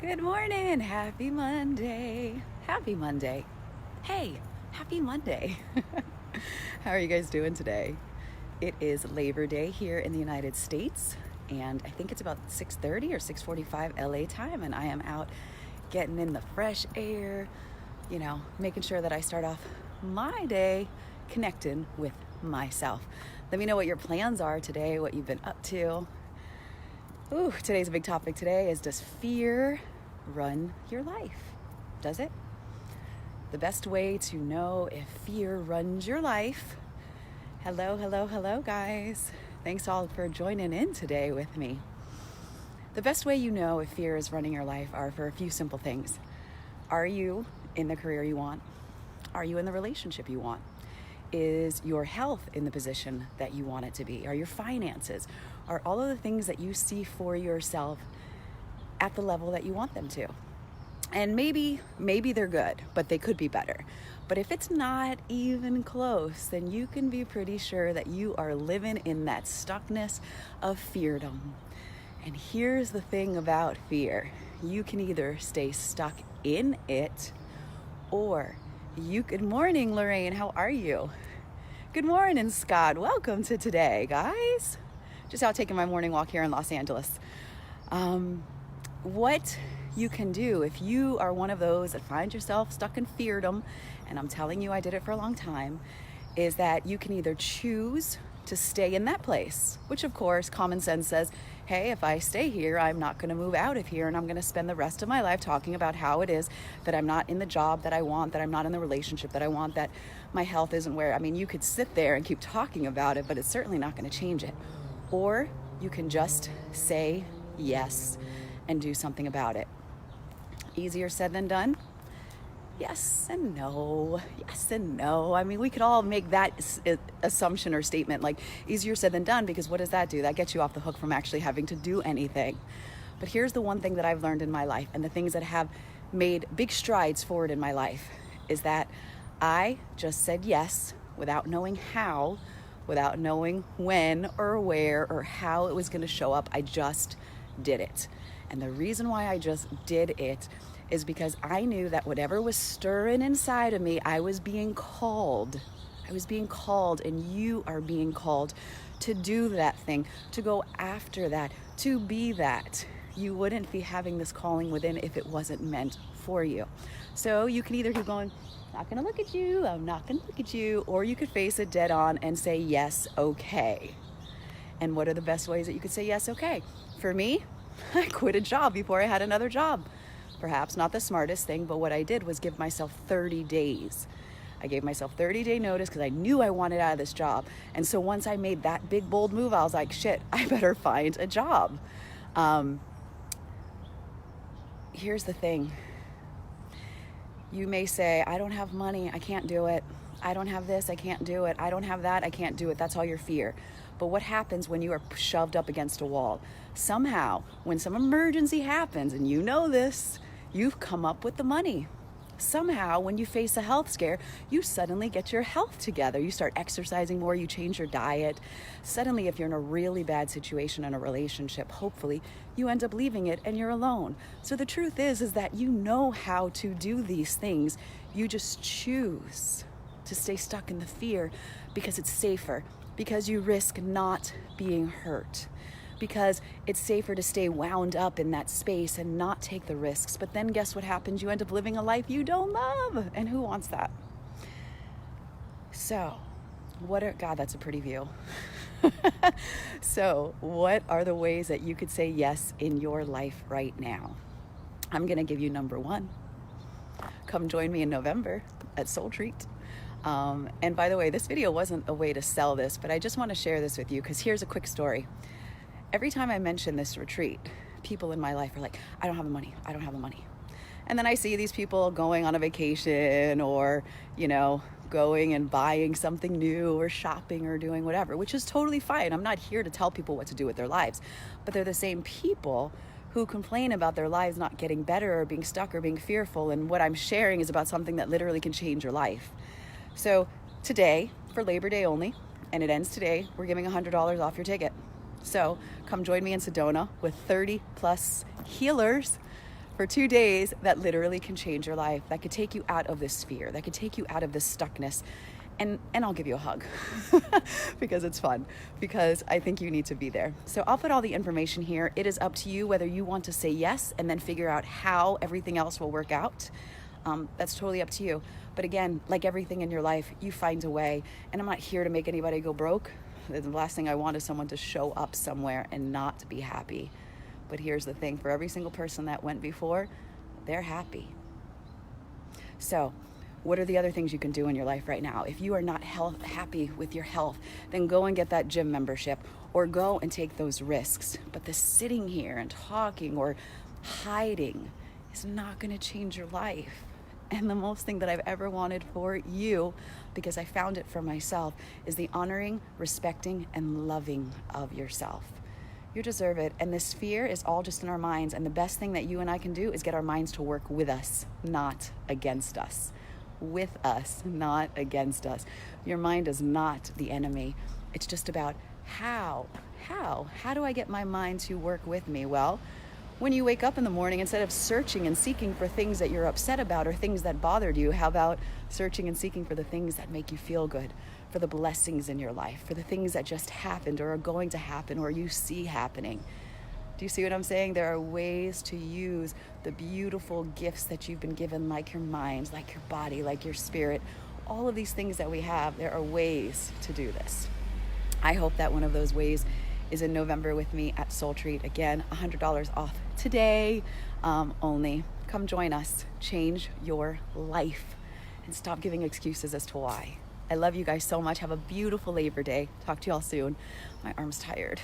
Good morning. Happy Monday. Happy Monday. Hey, happy Monday. How are you guys doing today? It is Labor Day here in the United States, and I think it's about 6:30 or 6:45 LA time, and I am out getting in the fresh air, making sure that I start off my day connecting with myself. Let me know what your plans are today, what you've been up to. Ooh, today's a big topic today is, does fear run your life? Does it? The best way to know if fear runs your life. Hello, guys. Thanks all for joining in today with me. The best way you know if fear is running your life are for a few simple things. Are you in the career you want? Are you in the relationship you want? Is your health in the position that you want it to be? Are your finances? Are all of the things that you see for yourself at the level that you want them to? And maybe they're good, but they could be better. But if it's not even close, then you can be pretty sure that you are living in that stuckness of feardom. And here's the thing about fear. You can either stay stuck in it, or good morning, Lorraine. How are you? Good morning, Scott. Welcome to today, guys. Just out taking my morning walk here in Los Angeles. What you can do if you are one of those that find yourself stuck in feardom, and I'm telling you I did it for a long time, is that you can either choose to stay in that place, which of course common sense says, hey, if I stay here, I'm not going to move out of here, and I'm going to spend the rest of my life talking about how it is that I'm not in the job that I want, that I'm not in the relationship that I want, that my health isn't where, you could sit there and keep talking about it, but it's certainly not going to change it. Or you can just say yes and do something about it. Easier said than done? Yes and no. Yes and no. We could all make that assumption or statement, like easier said than done, because what does that do? That gets you off the hook from actually having to do anything. But here's the one thing that I've learned in my life, and the things that have made big strides forward in my life, is that I just said yes without knowing how, without knowing when or where or how it was going to show up. I just did it. And the reason why I just did it is because I knew that whatever was stirring inside of me, I was being called. And you are being called to do that thing, to go after that, to be that. You wouldn't be having this calling within if it wasn't meant for you. So you can either keep going, not gonna look at you, I'm not gonna look at you, or you could face it dead on and say yes, okay. And what are the best ways that you could say yes, okay? For me, I quit a job before I had another job. Perhaps not the smartest thing, but what I did was give myself 30 days. I gave myself 30-day notice because I knew I wanted out of this job. And so once I made that big, bold move, I was like, shit, I better find a job. Here's the thing. You may say, I don't have money, I can't do it. I don't have this, I can't do it. I don't have that, I can't do it. That's all your fear. But what happens when you are shoved up against a wall? Somehow, when some emergency happens, and you know this, you've come up with the money. Somehow, when you face a health scare, you suddenly get your health together. You start exercising more, you change your diet. Suddenly, if you're in a really bad situation in a relationship, hopefully, you end up leaving it and you're alone. So the truth is that you know how to do these things. You just choose to stay stuck in the fear because it's safer, because you risk not being hurt, because it's safer to stay wound up in that space and not take the risks. But then guess what happens? You end up living a life you don't love. And who wants that? So, God, that's a pretty view. So, what are the ways that you could say yes in your life right now? I'm going to give you number one. Come join me in November at SoulTreat. And by the way, this video wasn't a way to sell this, but I just want to share this with you because here's a quick story. Every time I mention this retreat, people in my life are like, I don't have the money. And then I see these people going on a vacation or, going and buying something new or shopping or doing whatever, which is totally fine. I'm not here to tell people what to do with their lives, but they're the same people who complain about their lives not getting better or being stuck or being fearful. And what I'm sharing is about something that literally can change your life. So today, for Labor Day only, and it ends today, we're giving $100 off your ticket. So come join me in Sedona with 30 plus healers for 2 days that literally can change your life, that could take you out of this fear, that could take you out of this stuckness. And I'll give you a hug because it's fun, because I think you need to be there. So I'll put all the information here. It is up to you whether you want to say yes and then figure out how everything else will work out. That's totally up to you. But again, like everything in your life, you find a way. And I'm not here to make anybody go broke. The last thing I want is someone to show up somewhere and not be happy. But here's the thing, for every single person that went before, they're happy. So what are the other things you can do in your life right now? If you are not happy with your health, then go and get that gym membership or go and take those risks. But the sitting here and talking or hiding is not going to change your life. And the most thing that I've ever wanted for you, because I found it for myself, is the honoring, respecting, and loving of yourself. You deserve it. And this fear is all just in our minds. And the best thing that you and I can do is get our minds to work with us, not against us. With us, not against us. Your mind is not the enemy. It's just about how do I get my mind to work with me? Well, when you wake up in the morning, instead of searching and seeking for things that you're upset about or things that bothered you, how about searching and seeking for the things that make you feel good, for the blessings in your life, for the things that just happened or are going to happen or you see happening? Do you see what I'm saying? There are ways to use the beautiful gifts that you've been given, like your mind, like your body, like your spirit. All of these things that we have, there are ways to do this. I hope that one of those ways is in November with me at SoulTreat. Again, $100 off today only. Come join us. Change your life and stop giving excuses as to why. I love you guys so much. Have a beautiful Labor Day. Talk to you all soon. My arm's tired.